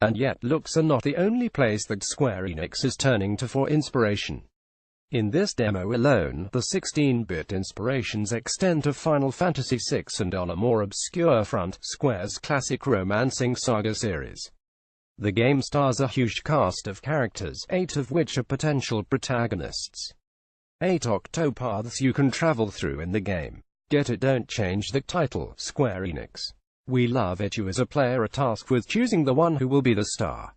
And yet looks are not the only place that Square Enix is turning to for inspiration. In this demo alone, the 16-bit inspirations extend to Final Fantasy VI and on a more obscure front, Square's classic romancing saga series. The game stars a huge cast of characters, 8 of which are potential protagonists. 8 Octopaths you can travel through in the game. Get it? Don't change the title, Square Enix. We love it. You as a player are tasked with choosing the one who will be the star.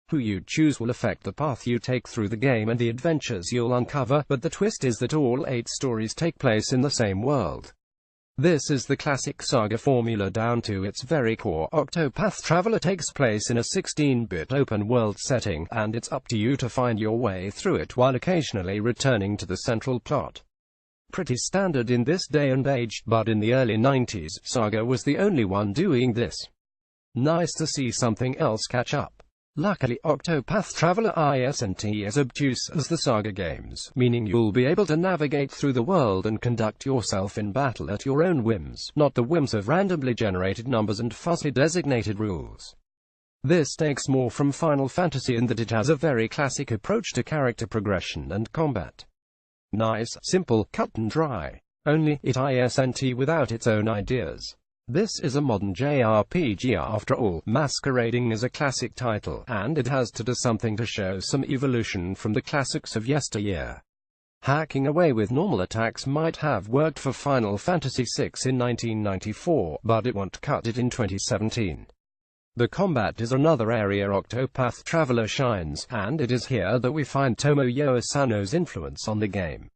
Who you choose will affect the path you take through the game and the adventures you'll uncover, but the twist is that all 8 stories take place in the same world. This is the classic saga formula down to its very core. Octopath Traveler takes place in a 16-bit open-world setting, and it's up to you to find your way through it while occasionally returning to the central plot. Pretty standard in this day and age, but in the early 90s, Saga was the only one doing this. Nice to see something else catch up. Luckily, Octopath Traveler isn't as obtuse as the Saga games, meaning you'll be able to navigate through the world and conduct yourself in battle at your own whims, not the whims of randomly generated numbers and fuzzily designated rules. This takes more from Final Fantasy in that it has a very classic approach to character progression and combat. Nice, simple, cut and dry. Only, it isn't without its own ideas. This is a modern JRPG after all, masquerading as a classic title, and it has to do something to show some evolution from the classics of yesteryear. Hacking away with normal attacks might have worked for Final Fantasy VI in 1994, but it won't cut it in 2017. The combat is another area Octopath Traveler shines, and it is here that we find Tomoyo Asano's influence on the game.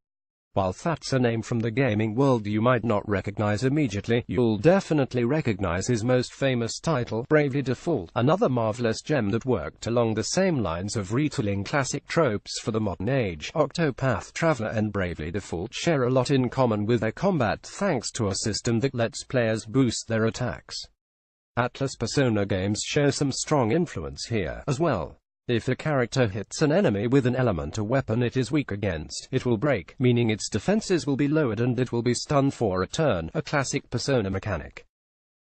While that's a name from the gaming world you might not recognize immediately, you'll definitely recognize his most famous title, Bravely Default, another marvelous gem that worked along the same lines of retooling classic tropes for the modern age. Octopath Traveler and Bravely Default share a lot in common with their combat thanks to a system that lets players boost their attacks. Atlas Persona games show some strong influence here, as well. If a character hits an enemy with an element or weapon it is weak against, it will break, meaning its defenses will be lowered and it will be stunned for a turn, a classic Persona mechanic.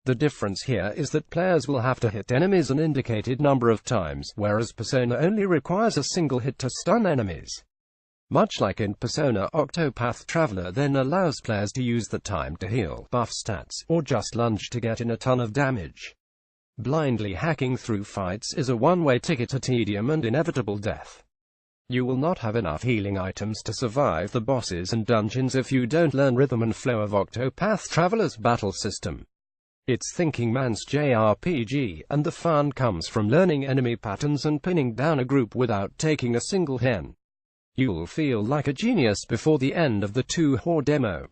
The difference here is that players will have to hit enemies an indicated number of times, whereas Persona only requires a single hit to stun enemies. Much like in Persona, Octopath Traveler then allows players to use the time to heal, buff stats, or just lunge to get in a ton of damage. Blindly hacking through fights is a one-way ticket to tedium and inevitable death. You will not have enough healing items to survive the bosses and dungeons if you don't learn rhythm and flow of Octopath Traveler's battle system. It's thinking man's JRPG, and the fun comes from learning enemy patterns and pinning down a group without taking a single hen. You'll feel like a genius before the end of the 2-hour demo.